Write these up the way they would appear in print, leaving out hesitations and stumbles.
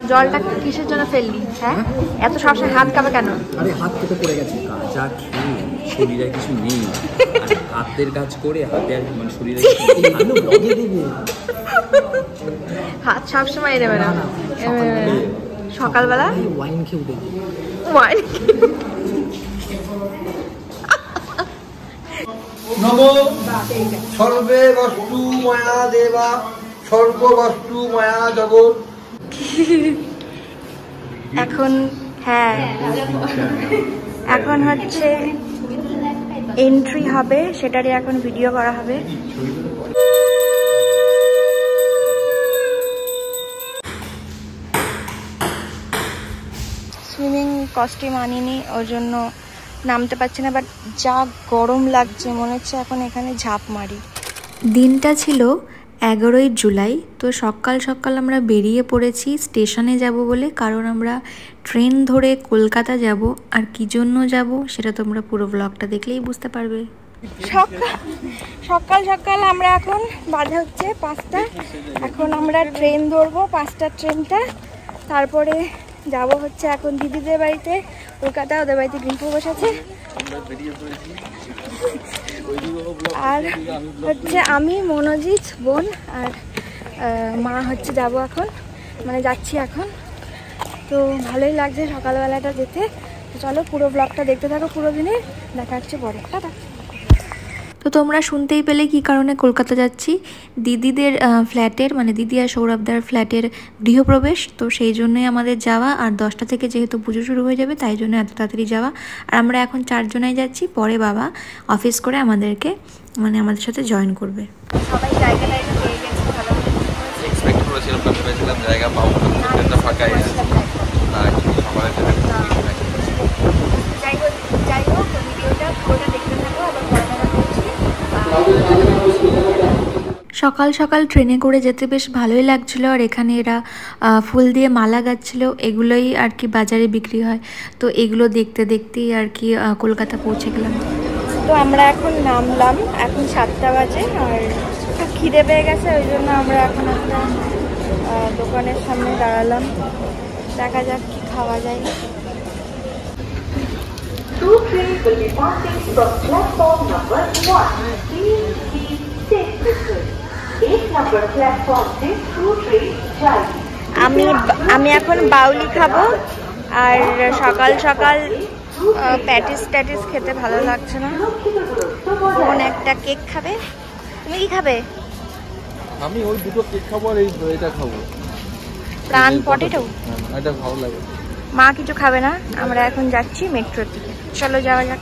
জলটা কিসের জন্য ফেললি? হ্যাঁ, এত সবসময় হাত কাঁপে কেন? আরে হাত কেটে পড়ে গেছে, যা খেয়ে শরীরে কিছু নেই, হাতের কাজ করে হাতে আর মানে শরীরে হাত সবসময় নেবে না। সকালবেলা ওয়াইন খেয়ে উঠে ওয়াইন। নমো সর্বে বস্তু মায়া দেবা সর্ব বস্তু মায়া জগৎ। এখন হ্যাঁ, এখন হচ্ছে এন্ট্রি হবে, সেটারই এখন ভিডিও করা হবে। সুইমিং কস্টিউম আনিনি, ওর জন্য নামতে পারছি না, বাট যা গরম লাগছে মনে হচ্ছে এখন এখানে ঝাঁপ মারি। দিনটা ছিল 11ই জুলাই। তো সকাল সকাল আমরা বেরিয়ে পড়েছি স্টেশনে যাব বলে, কারণ আমরা ট্রেন ধরে কলকাতা যাব। আর কি জন্য যাব সেটা তোমরা পুরো ব্লগটা দেখলেই বুঝতে পারবে। সকাল সকাল আমরা এখন বাজে হচ্ছে 5টা, এখন আমরা ট্রেন ধরবো 5টার ট্রেনটা, তারপরে যাব হচ্ছে এখন দিদিদের বাড়িতে কলকাতা, ওদের বাড়িতে রিম্পু বসেছে। আর হচ্ছে আমি, মনোজিৎ, বোন আর মা হচ্ছে যাব এখন, মানে যাচ্ছি এখন। তো ভালোই লাগছে সকালবেলাটা যেতে। তো চলো পুরো ব্লগটা দেখতে থাকো, পুরো দিনে দেখা হচ্ছে পরে। টাটা। তো তোমরা শুনতেই পেলে কি কারণে কলকাতা যাচ্ছি। দিদিদের ফ্ল্যাটের, মানে দিদি আর সৌরভদার ফ্ল্যাটের গৃহপ্রবেশ, তো সেই জন্যই আমাদের যাওয়া। আর 10টা থেকে যেহেতু পুজো শুরু হয়ে যাবে, তাই জন্য এত তাড়াতাড়ি যাওয়া। আর আমরা এখন 4 জনাই যাচ্ছি, পরে বাবা অফিস করে আমাদেরকে, মানে আমাদের সাথে জয়েন করবে। সবাই জায়গা পেয়ে গেছে, ভালো এক্সপেক্ট করেছিলাম না, ভেবেছিলাম জায়গা পাবো না, ট্রেনটা ফাঁকাই আছে। যাই হোক ভিডিওটা পুরোটা দেখতে থাকো, আবার পরে সকাল সকাল ট্রেনে করে যেতে বেশ ভালোই লাগছিল। আর এখানে এরা ফুল দিয়ে মালা গাচ্ছিল, এগুলোই আর কি বাজারে বিক্রি হয়। তো এগুলো দেখতে দেখতেই আর কি কলকাতা পৌঁছে গেলাম। তো আমরা এখন নামলাম, এখন 7টা বাজে, আর খুব খিদে পেয়ে গেছে, ওই জন্য আমরা এখন একটা দোকানের সামনে দাঁড়ালাম, দেখা যাক কি খাওয়া যায়। 2 trains will be passing from platform number 1. Please keep safe distance. 8 number platform से 2 trains जाएगी। আমি এখন বাউলি খাবো, আর সকাল সকাল প্যাটিস খেতে ভালো লাগছে না। বোন একটা কেক খাবে, তুমি কি খাবে? আমি ওই দুটো কেক খাবো আর এটা খাবো, প্রাণ পটেটো। এটা ভালো লাগে। মা কিছু খাবে না। আমরা এখন যাচ্ছি মেট্রোর দিকে, চলো যাওয়া যাক।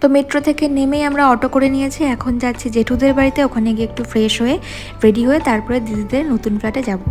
তো মেট্রো থেকে নেমেই আমরা অটো করে নিয়েছি, এখন যাচ্ছি জেঠুদের বাড়িতে। ওখানে গিয়ে একটু ফ্রেশ হয়ে রেডি হয়ে তারপরে দিদিদের নতুন ফ্ল্যাটে যাব।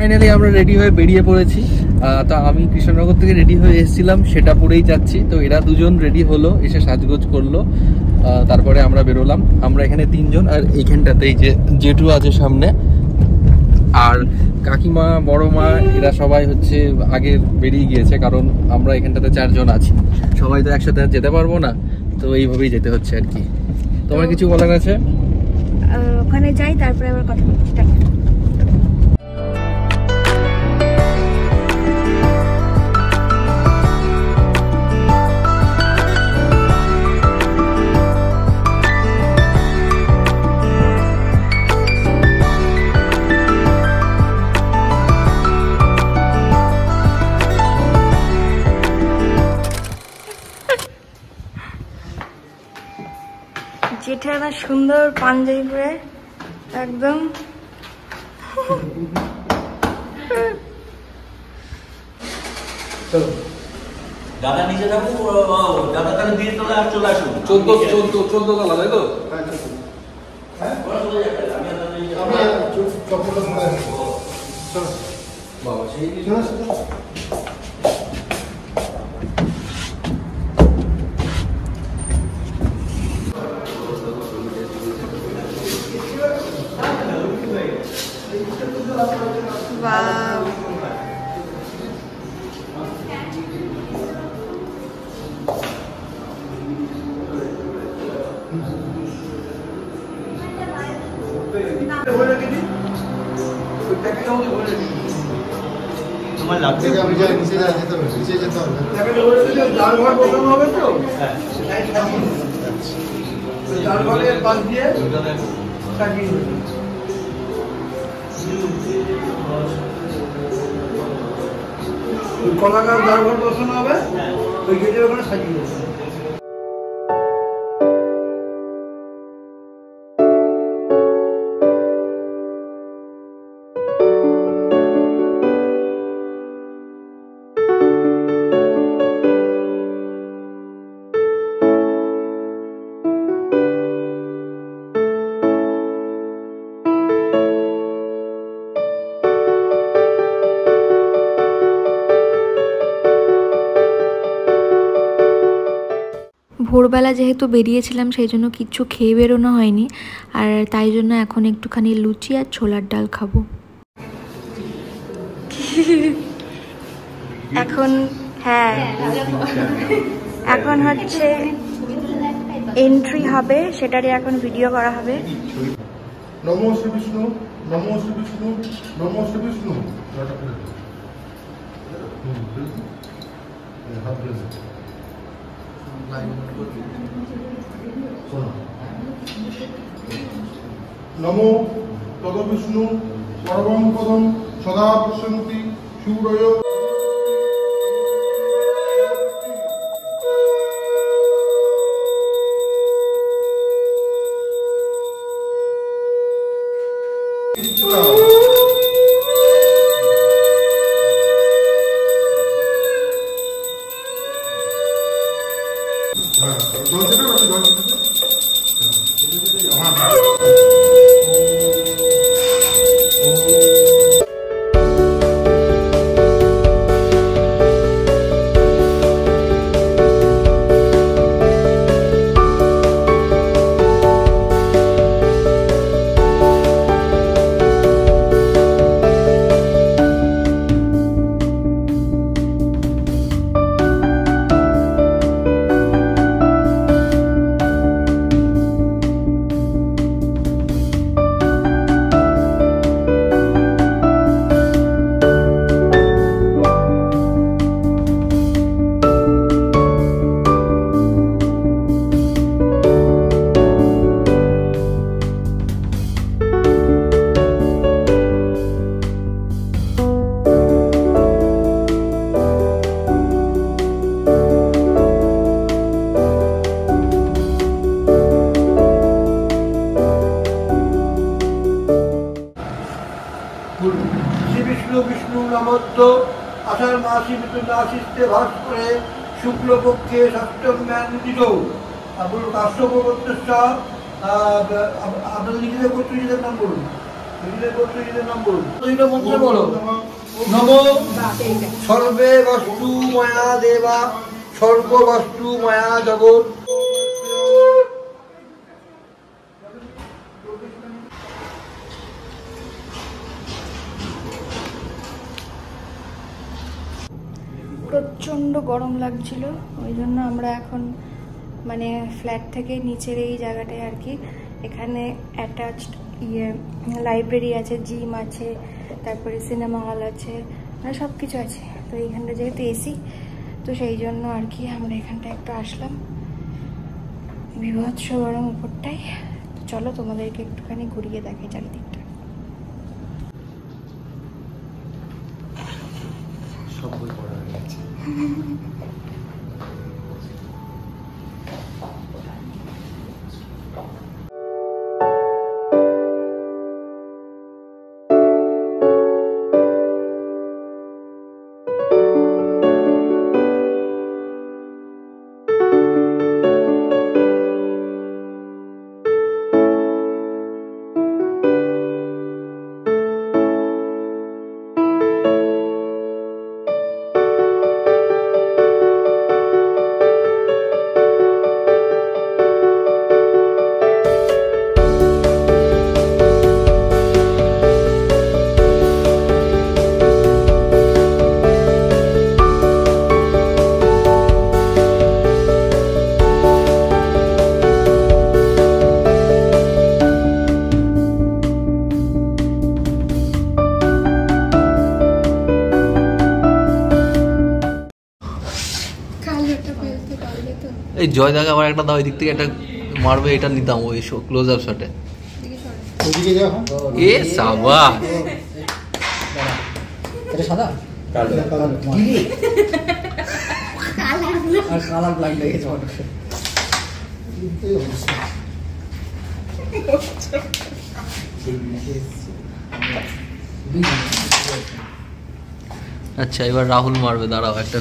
ফাইনালি আমরা রেডি হয়ে বেরিয়ে পড়েছি। তো আমি কৃষ্ণনগর থেকে রেডি হয়ে এসেছিলাম, সেটা পরেই যাচ্ছি। তো এরা দুজন রেডি হলো, এসে সাজগোজ করলো, তারপরে আমরা বেরোলাম। আমরা এখানে 3 জন, আর এইখানটাতেই যে জেঠু আছে সামনে, আর কাকিমা, বড় মা, এরা সবাই হচ্ছে আগে বেরিয়ে গিয়েছে, কারণ আমরা এখানটাতে 4 জন আছি। সবাই তো একসাথে যেতে পারবো না, তো এইভাবেই যেতে হচ্ছে আর কি। তোমার কিছু বলার আছে? ওখানে যাই, তারপরে আবার কথা বলছি। জেঠা না সুন্দর পাঞ্জাবি পরে একদম চলো দাদা নিচে থাকবো, দাদা তাহলে দিয়ে চলে আর চলে আসুন। 14 তলা, তাই তো? বাবা সেই Wow. তোমার লাগছে আমি যাই নিচে যেতে হবে, নিচে যেতে হবে। জালঘর বসানো হবে তো? হ্যাঁ জালঘরের পাশ দিয়ে সাজিয়ে দেবে। কলা গাছ জালঘর বসানো হবে, ওই গেটের ওখানে সাজিয়ে দেবে। ভোরবেলা যেহেতু বেরিয়েছিলাম সেই জন্য কিচ্ছু খেয়ে বেরোনো হয়নি, আর তাই জন্য এখন একটুখানি লুচি আর ছোলার ডাল খাবো। এখন হ্যাঁ, এখন হচ্ছে এন্ট্রি হবে, সেটারই এখন ভিডিও করা হবে। নমো শ্রী বিষ্ণু, নমো শ্রী বিষ্ণু, নমো শ্রী বিষ্ণু। নমো তদ বিষ্ণু পরমং পদম সদা পশ্যন্তি সূরয়। শ্রী বিষ্ণু বিষ্ণু নামত্ব আষাঢ় মাসি মিথুনাশিস্তে ভাস করে শুক্লপক্ষে ষষ্ঠম্যানুদিত কাশ্যপ গোত্রস্য। আপনাদের নিজেদের গোত্রীদের নাম বলুন, নিজেদের গোত্রীদের নাম বলুন। মন্ত্র বলো। নমো সর্বে বস্তু ময়া দেবা সর্ব বস্তু ময়া জগৎ। প্রচণ্ড গরম লাগছিল, ওই জন্য আমরা এখন মানে ফ্ল্যাট থেকে নিচের এই জায়গাটায় আর কি, এখানে অ্যাটাচড লাইব্রেরি আছে, জিম আছে, তারপরে সিনেমা হল আছে, মানে সব কিছু আছে। তো এইখানটা যেহেতু এসি, তো সেই জন্য আর কি আমরা এখানটা একটু আসলাম। বিভৎস গরম উপরটাই। চলো তোমাদেরকে একটুখানি ঘুরিয়ে দেখাই চারিদিকটা। সব বই পড়া হয়ে গেছে। জয় দাকে আবার একটা দাও, ওই দিক থেকে একটা মারবে, এটা নিতাম ওই ক্লোজ আপ শটে। এ সাবাস, এটা সাদা কালো আর কালার লাইন লেগেছে অনেক। আচ্ছা এবার রাহুল মারবে, দাঁড়াও একটা।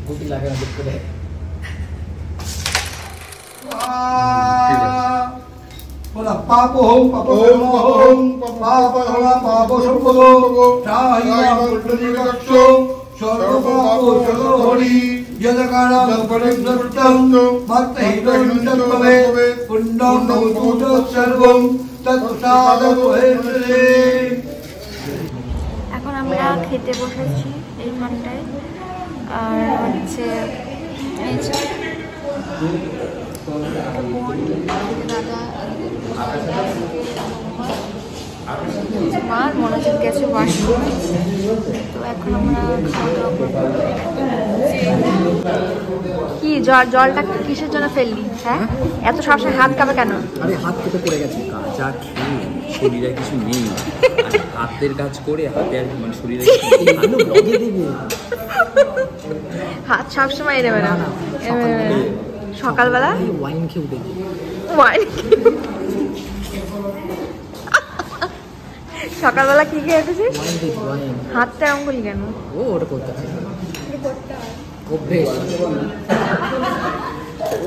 গুটি লাগে না দেখতে দেয়। বলা পাপ হোম পাপ হোম হোম পাপ হওয়া পাপ সম্ভব চাহিয়া কুণ্ডলীকচ্ছ সর্বপাপ সর্বহরি যদকারম পরিব্রষ্টং মত্তহিতন্যতমে পুণ্যং নমুত সর্বং তৎসাদতু হেতরে। এখন আমরা খেতে বসেছি এইখানটায়, আর হচ্ছে এই যে দাদা মা মনোযোগ গেছে ওয়াশরুমে। তো এখন আমরা কি জলটা কিসের জন্য ফেললি? হ্যাঁ এত সবসময় হাত কাঁপে কেন? আরে হাত কেটে পড়ে গেছে, যা খেয়ে শরীরে কিছু নেই, হাতের কাজ করে হাতে আর মানে শরীরে হাত সবসময় নেবে না। সকালবেলা ওয়াইন খেয়ে উঠে সকালবেলা কি খেয়ে উঠেছিস? হাতটা এরকম করলি কেন? ও ওটা করতে হয় অভ্যেস।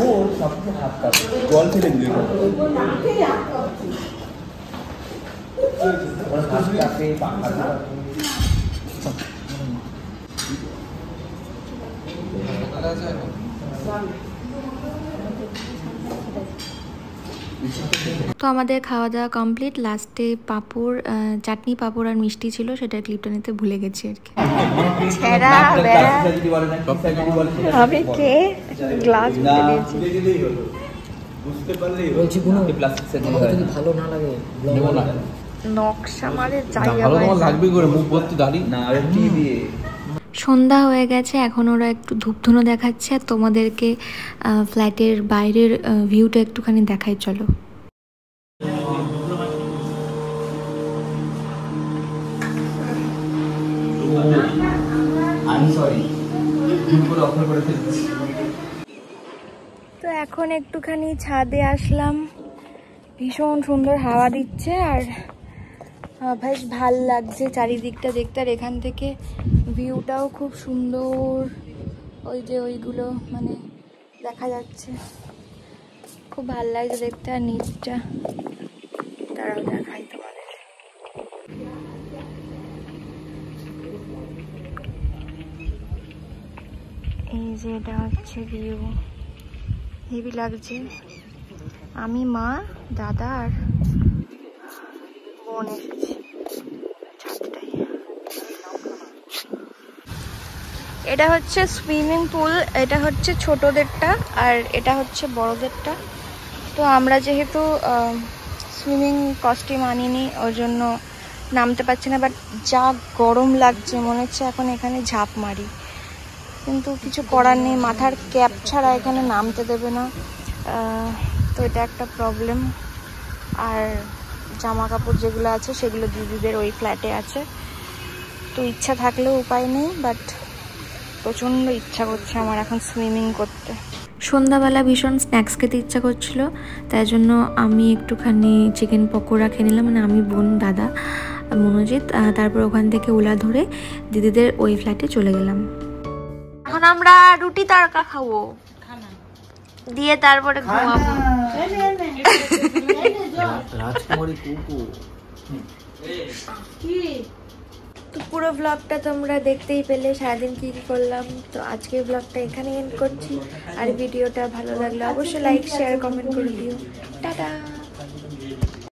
ও সবসময় হাত কাটে, জল ফেলে দিল তো আমাদের খাওয়া দাওয়া কমপ্লিট। লাস্টে পাঁপড়, চাটনি পাঁপড় আর মিষ্টি ছিল, সেটার ক্লিপটা নিতে ভুলে গেছি আর কি। আমি কে গ্লাস দিয়েছি বুঝতে পারলেই বলছি কোনো প্লাস্টিক সেট যদি ভালো না লাগে নেবো না। নকশা মারে যাই ভালো তোমার লাগবে করে মুখ ভর্তি দাড়ি না, আর কি দিয়ে সন্ধ্যা হয়ে গেছে, এখন ওরা একটু ধূপধুনো দেখাচ্ছে। আর তোমাদেরকে ফ্ল্যাটের বাইরের ভিউটা একটুখানি দেখাই, চলো। আমি সরি পুরো অফার করে ফেলেছি। তো এখন একটুখানি ছাদে আসলাম, ভীষণ সুন্দর হাওয়া দিচ্ছে আর বেশ ভাল লাগছে চারিদিকটা দেখতে। আর এখান থেকে ভিউটাও খুব সুন্দর, ওই যে ওইগুলো মানে দেখা যাচ্ছে, খুব ভাল লাগছে দেখতে। আর নিচটা তারাও দেখাই তোমাদের। এই যে এটা হচ্ছে ভিউ, হেভি লাগছে। আমি, মা, দাদা আর বোন এসেছি ছাদটাই। এটা হচ্ছে সুইমিং পুল, এটা হচ্ছে ছোটদেরটা আর এটা হচ্ছে বড়দেরটা। তো আমরা যেহেতু সুইমিং কস্টিউম আনিনি, ওর জন্য নামতে পারছি না। বাট যা গরম লাগছে, মনে হচ্ছে এখন এখানে ঝাঁপ মারি, কিন্তু কিছু করার নেই, মাথার ক্যাপ ছাড়া এখানে নামতে দেবে না। তো এটা একটা প্রবলেম। আর জামা কাপড় যেগুলো আছে সেগুলো দিদিদের ওই ফ্ল্যাটে আছে, তো ইচ্ছা থাকলেও উপায় নেই। বাট প্রচণ্ড ইচ্ছা করছে আমার এখন সুইমিং করতে। সন্ধ্যাবেলা ভীষণ স্ন্যাক্স খেতে ইচ্ছা করছিল, তাই জন্য আমি একটুখানি চিকেন পকোড়া খেয়ে নিলাম, মানে আমি, বোন, দাদা, মনোজিৎ। তারপর ওখান থেকে ওলা ধরে দিদিদের ওই ফ্ল্যাটে চলে গেলাম। এখন আমরা রুটি তড়কা খাবো, দিয়ে তারপরে ঘুমাবো। রাজকুমারী কুকু। তো পুরো ব্লগটা তোমরা দেখতেই পেলে সারাদিন কি কি করলাম। তো আজকের ব্লগটা এখানে এন্ড করছি। আর ভিডিওটা ভালো লাগলে অবশ্যই লাইক, শেয়ার, কমেন্ট করে দিও। টাটা।